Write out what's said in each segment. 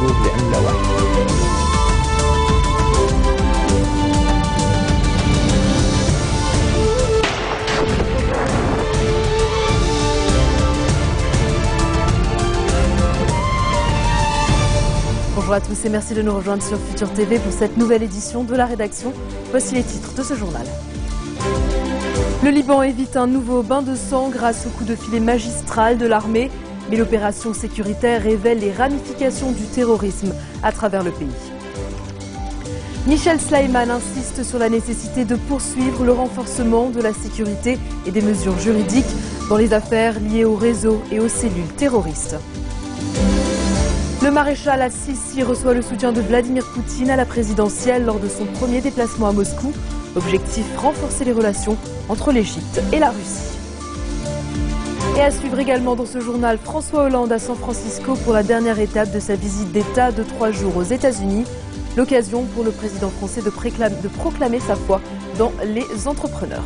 المفروض بعملة واحدة. Bonjour à tous et merci de nous rejoindre sur Futur TV pour cette nouvelle édition de la rédaction. Voici les titres de ce journal. Le Liban évite un nouveau bain de sang grâce au coup de filet magistral de l'armée, mais l'opération sécuritaire révèle les ramifications du terrorisme à travers le pays. Michel Sleiman insiste sur la nécessité de poursuivre le renforcement de la sécurité et des mesures juridiques dans les affaires liées au réseau et aux cellules terroristes. Le maréchal Al-Sisi reçoit le soutien de Vladimir Poutine à la présidentielle lors de son premier déplacement à Moscou. Objectif, renforcer les relations entre l'Égypte et la Russie. Et à suivre également dans ce journal, François Hollande à San Francisco pour la dernière étape de sa visite d'État de 3 jours aux États-Unis. L'occasion pour le président français de proclamer sa foi dans les entrepreneurs.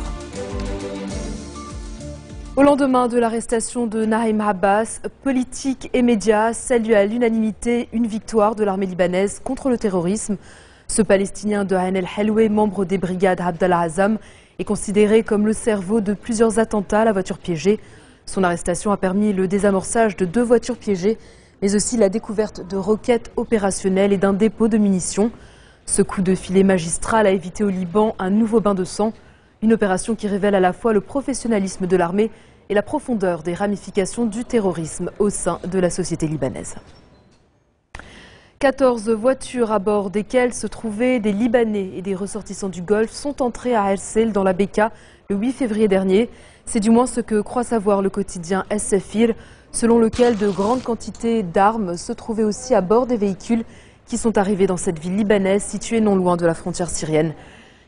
Au lendemain de l'arrestation de Naïm Abbas, politiques et médias saluent à l'unanimité une victoire de l'armée libanaise contre le terrorisme. Ce Palestinien de Ain el-Helwé, membre des brigades Abdallah Azzam, est considéré comme le cerveau de plusieurs attentats à la voiture piégée. Son arrestation a permis le désamorçage de 2 voitures piégées, mais aussi la découverte de roquettes opérationnelles et d'un dépôt de munitions. Ce coup de filet magistral a évité au Liban un nouveau bain de sang. Une opération qui révèle à la fois le professionnalisme de l'armée et la profondeur des ramifications du terrorisme au sein de la société libanaise. 14 voitures à bord desquelles se trouvaient des Libanais et des ressortissants du Golfe sont entrées à Hersel dans la Bekaa le 8 février dernier. C'est du moins ce que croit savoir le quotidien Es-Sefir, selon lequel de grandes quantités d'armes se trouvaient aussi à bord des véhicules qui sont arrivés dans cette ville libanaise située non loin de la frontière syrienne.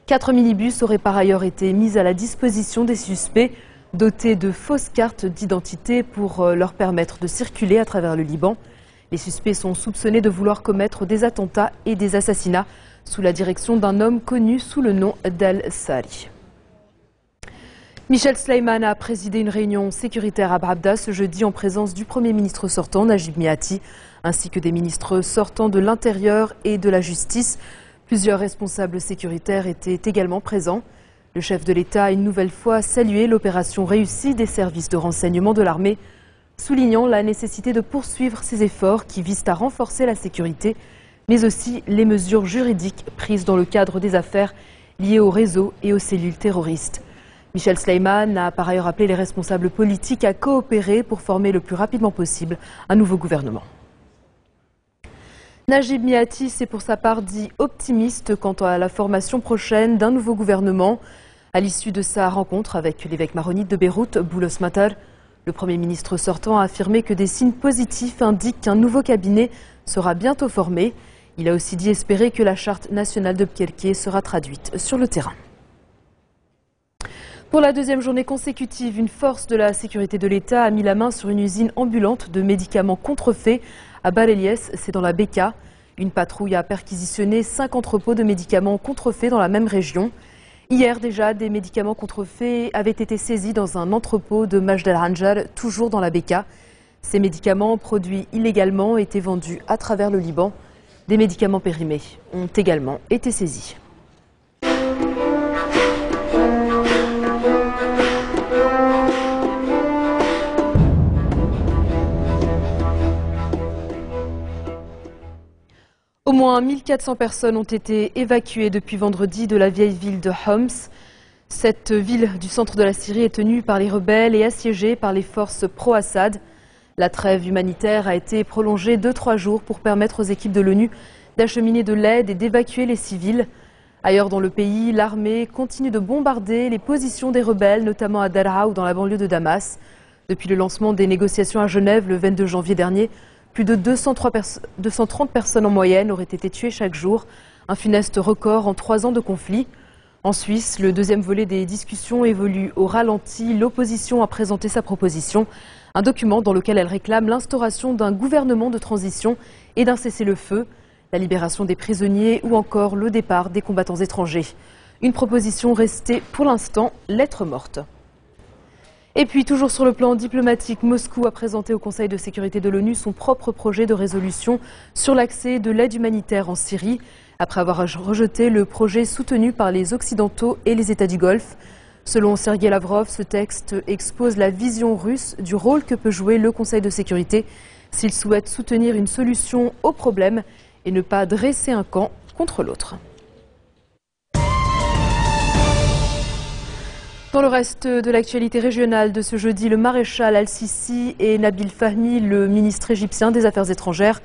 4 minibus auraient par ailleurs été mis à la disposition des suspects, dotés de fausses cartes d'identité pour leur permettre de circuler à travers le Liban. Les suspects sont soupçonnés de vouloir commettre des attentats et des assassinats sous la direction d'un homme connu sous le nom d'Al-Sari. Michel Sleiman a présidé une réunion sécuritaire à Bravda ce jeudi en présence du Premier ministre sortant, Najib Mikati, ainsi que des ministres sortants de l'Intérieur et de la Justice. Plusieurs responsables sécuritaires étaient également présents. Le chef de l'État a une nouvelle fois salué l'opération réussie des services de renseignement de l'armée, soulignant la nécessité de poursuivre ces efforts qui visent à renforcer la sécurité, mais aussi les mesures juridiques prises dans le cadre des affaires liées au réseau et aux cellules terroristes. Michel Sleiman a par ailleurs appelé les responsables politiques à coopérer pour former le plus rapidement possible un nouveau gouvernement. Najib Mikati s'est pour sa part dit optimiste quant à la formation prochaine d'un nouveau gouvernement. À l'issue de sa rencontre avec l'évêque maronite de Beyrouth, Boulos Matar, le Premier ministre sortant a affirmé que des signes positifs indiquent qu'un nouveau cabinet sera bientôt formé. Il a aussi dit espérer que la charte nationale de Bkerké sera traduite sur le terrain. Pour la deuxième journée consécutive, une force de la sécurité de l'État a mis la main sur une usine ambulante de médicaments contrefaits à Bar Eliès, c'est dans la Bekaa. Une patrouille a perquisitionné 5 entrepôts de médicaments contrefaits dans la même région. Hier déjà, des médicaments contrefaits avaient été saisis dans un entrepôt de Majd el-Hanjar, toujours dans la Bekaa. Ces médicaments produits illégalement étaient vendus à travers le Liban. Des médicaments périmés ont également été saisis. Au moins 1400 personnes ont été évacuées depuis vendredi de la vieille ville de Homs. Cette ville du centre de la Syrie est tenue par les rebelles et assiégée par les forces pro-Assad. La trêve humanitaire a été prolongée de 3 jours pour permettre aux équipes de l'ONU d'acheminer de l'aide et d'évacuer les civils. Ailleurs dans le pays, l'armée continue de bombarder les positions des rebelles, notamment à Daraa ou dans la banlieue de Damas. Depuis le lancement des négociations à Genève le 22 janvier dernier, plus de 230 personnes en moyenne auraient été tuées chaque jour, un funeste record en 3 ans de conflit. En Suisse, le deuxième volet des discussions évolue au ralenti. L'opposition a présenté sa proposition, un document dans lequel elle réclame l'instauration d'un gouvernement de transition et d'un cessez-le-feu, la libération des prisonniers ou encore le départ des combattants étrangers. Une proposition restée pour l'instant lettre morte. Et puis, toujours sur le plan diplomatique, Moscou a présenté au Conseil de sécurité de l'ONU son propre projet de résolution sur l'accès de l'aide humanitaire en Syrie, après avoir rejeté le projet soutenu par les Occidentaux et les États du Golfe. Selon Sergei Lavrov, ce texte expose la vision russe du rôle que peut jouer le Conseil de sécurité s'il souhaite soutenir une solution au problème et ne pas dresser un camp contre l'autre. Dans le reste de l'actualité régionale de ce jeudi, le maréchal Al-Sisi et Nabil Fahmi, le ministre égyptien des Affaires étrangères,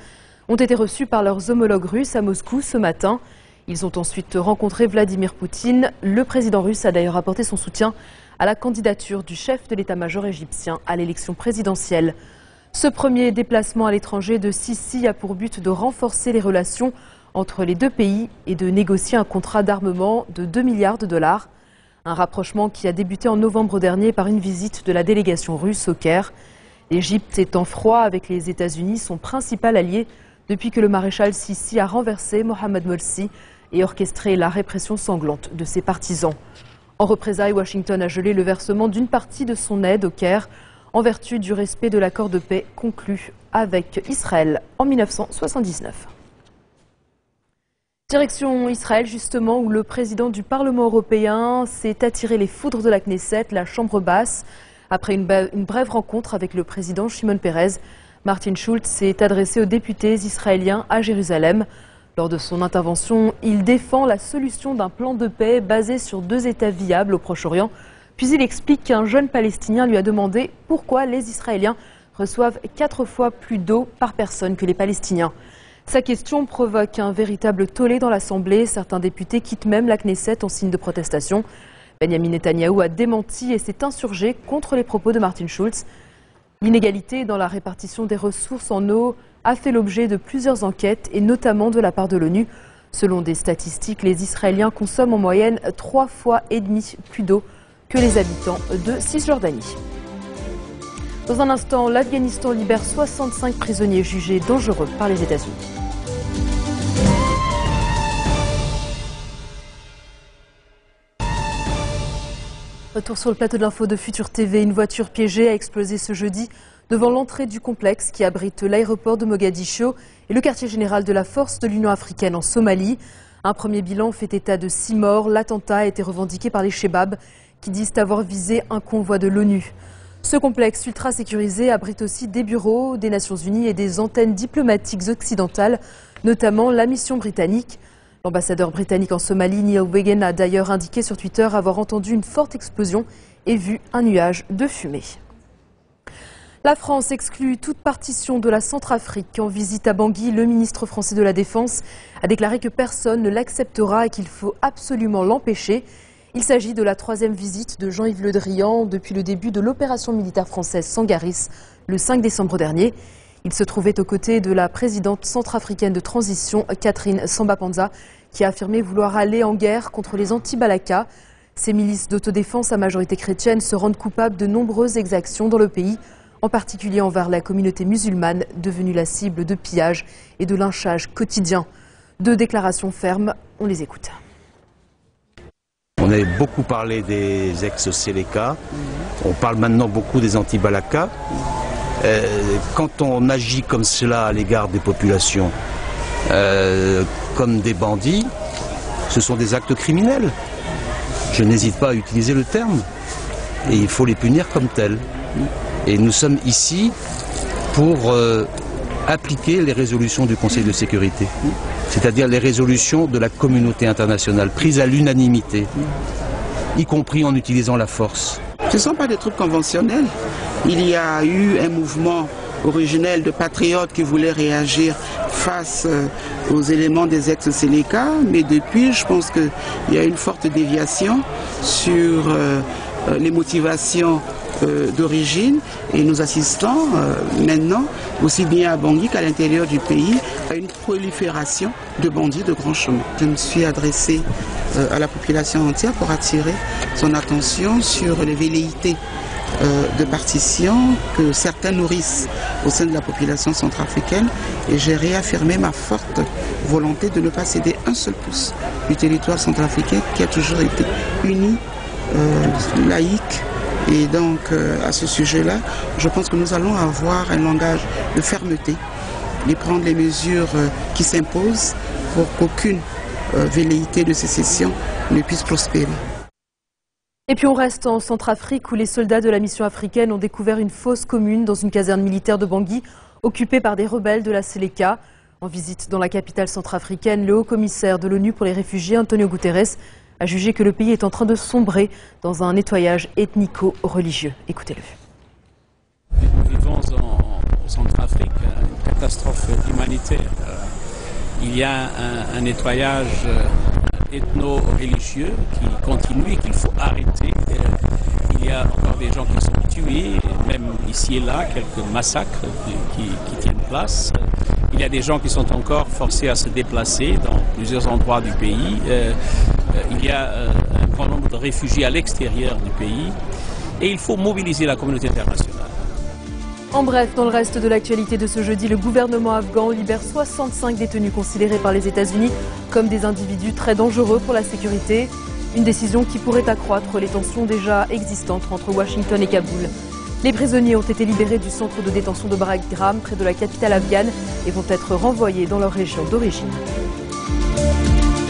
ont été reçus par leurs homologues russes à Moscou ce matin. Ils ont ensuite rencontré Vladimir Poutine. Le président russe a d'ailleurs apporté son soutien à la candidature du chef de l'état-major égyptien à l'élection présidentielle. Ce premier déplacement à l'étranger de Sisi a pour but de renforcer les relations entre les deux pays et de négocier un contrat d'armement de 2 milliards de dollars. Un rapprochement qui a débuté en novembre dernier par une visite de la délégation russe au Caire. L'Égypte est en froid avec les États-Unis, son principal allié, depuis que le maréchal Sisi a renversé Mohamed Morsi et orchestré la répression sanglante de ses partisans. En représailles, Washington a gelé le versement d'une partie de son aide au Caire en vertu du respect de l'accord de paix conclu avec Israël en 1979. Direction Israël, justement, où le président du Parlement européen s'est attiré les foudres de la Knesset, la chambre basse. Après une brève rencontre avec le président Shimon Peres, Martin Schulz s'est adressé aux députés israéliens à Jérusalem. Lors de son intervention, il défend la solution d'un plan de paix basé sur 2 États viables au Proche-Orient. Puis il explique qu'un jeune Palestinien lui a demandé pourquoi les Israéliens reçoivent 4 fois plus d'eau par personne que les Palestiniens. Sa question provoque un véritable tollé dans l'Assemblée. Certains députés quittent même la Knesset en signe de protestation. Benjamin Netanyahou a démenti et s'est insurgé contre les propos de Martin Schulz. L'inégalité dans la répartition des ressources en eau a fait l'objet de plusieurs enquêtes et notamment de la part de l'ONU. Selon des statistiques, les Israéliens consomment en moyenne 3,5 fois plus d'eau que les habitants de Cisjordanie. Dans un instant, l'Afghanistan libère 65 prisonniers jugés dangereux par les États-Unis. Retour sur le plateau de l'info de Futur TV. Une voiture piégée a explosé ce jeudi devant l'entrée du complexe qui abrite l'aéroport de Mogadiscio et le quartier général de la force de l'Union africaine en Somalie. Un premier bilan fait état de 6 morts. L'attentat a été revendiqué par les Chebabs qui disent avoir visé un convoi de l'ONU. Ce complexe ultra sécurisé abrite aussi des bureaux des Nations Unies et des antennes diplomatiques occidentales, notamment la mission britannique. L'ambassadeur britannique en Somalie, Neil Wegen, a d'ailleurs indiqué sur Twitter avoir entendu une forte explosion et vu un nuage de fumée. La France exclut toute partition de la Centrafrique. En visite à Bangui, le ministre français de la Défense a déclaré que personne ne l'acceptera et qu'il faut absolument l'empêcher. Il s'agit de la 3e visite de Jean-Yves Le Drian depuis le début de l'opération militaire française Sangaris, le 5 décembre dernier. Il se trouvait aux côtés de la présidente centrafricaine de transition, Catherine Samba-Panza, qui a affirmé vouloir aller en guerre contre les anti-Balaka. Ces milices d'autodéfense à majorité chrétienne se rendent coupables de nombreuses exactions dans le pays, en particulier envers la communauté musulmane, devenue la cible de pillages et de lynchages quotidiens. 2 déclarations fermes, on les écoute. On avait beaucoup parlé des ex-Séléka, on parle maintenant beaucoup des anti-Balaka. Quand on agit comme cela à l'égard des populations, comme des bandits, ce sont des actes criminels. Je n'hésite pas à utiliser le terme. Et il faut les punir comme tels. Et nous sommes ici pour appliquer les résolutions du Conseil de sécurité, c'est-à-dire les résolutions de la communauté internationale, prises à l'unanimité, y compris en utilisant la force. Ce ne sont pas des troupes conventionnelles. Il y a eu un mouvement originel de patriotes qui voulaient réagir face aux éléments des ex-Séléka, mais depuis, je pense qu'il y a une forte déviation sur les motivations d'origine, et nous assistons maintenant, aussi bien à Bangui qu'à l'intérieur du pays, à une prolifération de bandits de grand chemin. Je me suis adressé à la population entière pour attirer son attention sur les velléités de partition que certains nourrissent au sein de la population centrafricaine, et j'ai réaffirmé ma forte volonté de ne pas céder un seul pouce du territoire centrafricain qui a toujours été uni, laïque Et donc, à ce sujet-là, je pense que nous allons avoir un langage de fermeté et prendre les mesures qui s'imposent pour qu'aucune velléité de sécession ne puisse prospérer. Et puis on reste en Centrafrique où les soldats de la mission africaine ont découvert une fosse commune dans une caserne militaire de Bangui occupée par des rebelles de la Séléka. En visite dans la capitale centrafricaine, le haut-commissaire de l'ONU pour les réfugiés, Antonio Guterres, a jugé que le pays est en train de sombrer dans un nettoyage ethnico-religieux. Écoutez-le. Nous vivons en Centrafrique une catastrophe humanitaire. Il y a un nettoyage ethno-religieux qui continue et qu'il faut arrêter. Il y a encore des gens qui sont tués, même ici et là, quelques massacres qui tiennent place. Il y a des gens qui sont encore forcés à se déplacer dans plusieurs endroits du pays. Il y a un grand nombre de réfugiés à l'extérieur du pays. Et il faut mobiliser la communauté internationale. En bref, dans le reste de l'actualité de ce jeudi, le gouvernement afghan libère 65 détenus considérés par les États-Unis comme des individus très dangereux pour la sécurité. Une décision qui pourrait accroître les tensions déjà existantes entre Washington et Kaboul. Les prisonniers ont été libérés du centre de détention de Bagram, près de la capitale afghane, et vont être renvoyés dans leur région d'origine.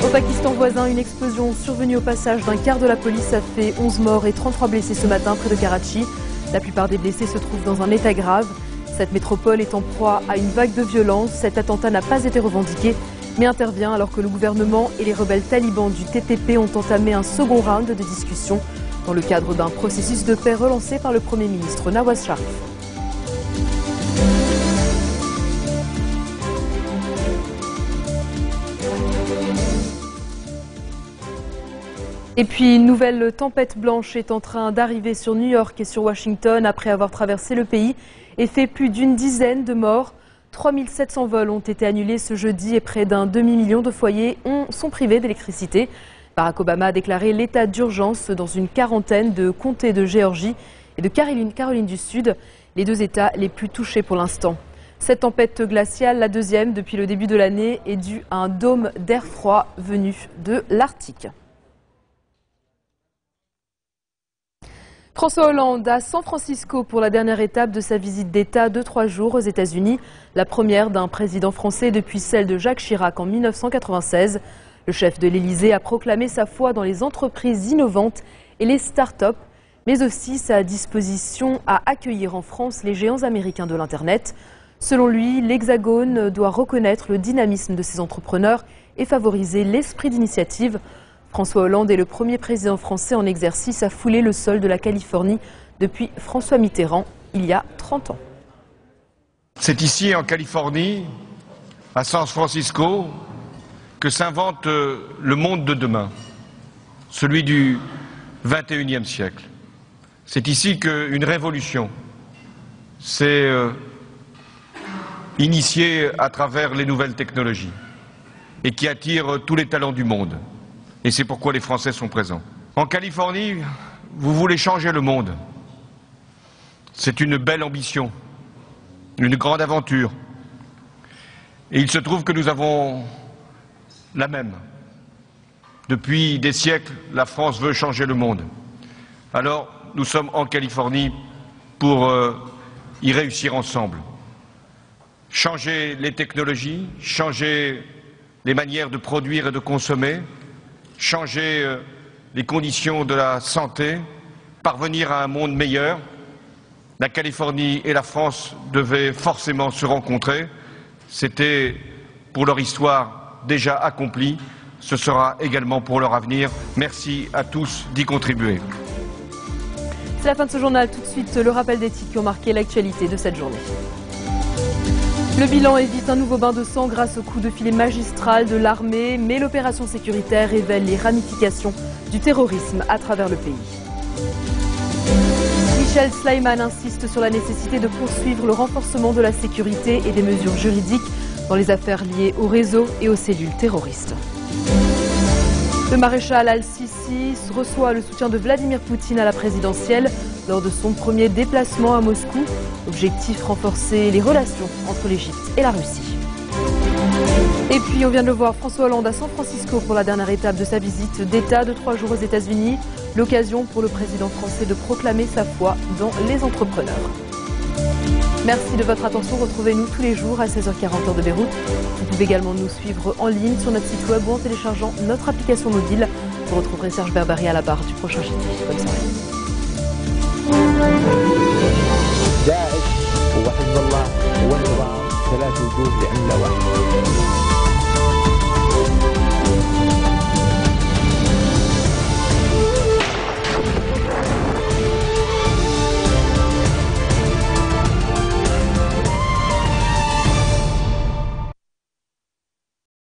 Au Pakistan voisin, une explosion survenue au passage d'un quart de la police a fait 11 morts et 33 blessés ce matin près de Karachi. La plupart des blessés se trouvent dans un état grave. Cette métropole est en proie à une vague de violence. Cet attentat n'a pas été revendiqué, mais intervient alors que le gouvernement et les rebelles talibans du TTP ont entamé un second round de discussion dans le cadre d'un processus de paix relancé par le Premier ministre Nawaz Sharif. Et puis une nouvelle tempête blanche est en train d'arriver sur New York et sur Washington après avoir traversé le pays et fait plus d'une dizaine de morts. 3700 vols ont été annulés ce jeudi et près d'un demi-million de foyers sont privés d'électricité. Barack Obama a déclaré l'état d'urgence dans une quarantaine de comtés de Géorgie et de Caroline du Sud, les deux États les plus touchés pour l'instant. Cette tempête glaciale, la deuxième depuis le début de l'année, est due à un dôme d'air froid venu de l'Arctique. François Hollande à San Francisco pour la dernière étape de sa visite d'État de 3 jours aux États-Unis, la première d'un président français depuis celle de Jacques Chirac en 1996. Le chef de l'Élysée a proclamé sa foi dans les entreprises innovantes et les start-up, mais aussi sa disposition à accueillir en France les géants américains de l'Internet. Selon lui, l'Hexagone doit reconnaître le dynamisme de ses entrepreneurs et favoriser l'esprit d'initiative. François Hollande est le premier président français en exercice à fouler le sol de la Californie depuis François Mitterrand, il y a 30 ans. C'est ici, en Californie, à San Francisco, que s'invente le monde de demain, celui du XXIe siècle. C'est ici qu'une révolution s'est initiée à travers les nouvelles technologies et qui attire tous les talents du monde. Et c'est pourquoi les Français sont présents. En Californie, vous voulez changer le monde. C'est une belle ambition, une grande aventure. Et il se trouve que nous avons la même. Depuis des siècles, la France veut changer le monde. Alors, nous sommes en Californie pour y réussir ensemble. Changer les technologies, changer les manières de produire et de consommer, changer les conditions de la santé, parvenir à un monde meilleur. La Californie et la France devaient forcément se rencontrer. C'était pour leur histoire déjà accomplie. Ce sera également pour leur avenir. Merci à tous d'y contribuer. C'est la fin de ce journal. Tout de suite, le rappel des titres qui ont marqué l'actualité de cette journée. Le bilan évite un nouveau bain de sang grâce au coup de filet magistral de l'armée, mais l'opération sécuritaire révèle les ramifications du terrorisme à travers le pays. Michel Sleiman insiste sur la nécessité de poursuivre le renforcement de la sécurité et des mesures juridiques dans les affaires liées au réseau et aux cellules terroristes. Le maréchal Al-Sisi reçoit le soutien de Vladimir Poutine à la présidentielle lors de son premier déplacement à Moscou. Objectif, renforcer les relations entre l'Égypte et la Russie. Et puis, on vient de le voir, François Hollande à San Francisco pour la dernière étape de sa visite d'État de 3 jours aux États-Unis. L'occasion pour le président français de proclamer sa foi dans les entrepreneurs. Merci de votre attention. Retrouvez-nous tous les jours à 16h40 heure de Beyrouth. Vous pouvez également nous suivre en ligne sur notre site web ou en téléchargeant notre application mobile. Vous retrouverez Serge Berbari à la barre du prochain JT. Bonne soirée. داعش وحزب الله والنظام ثلاث وجوه لعملة واحدة.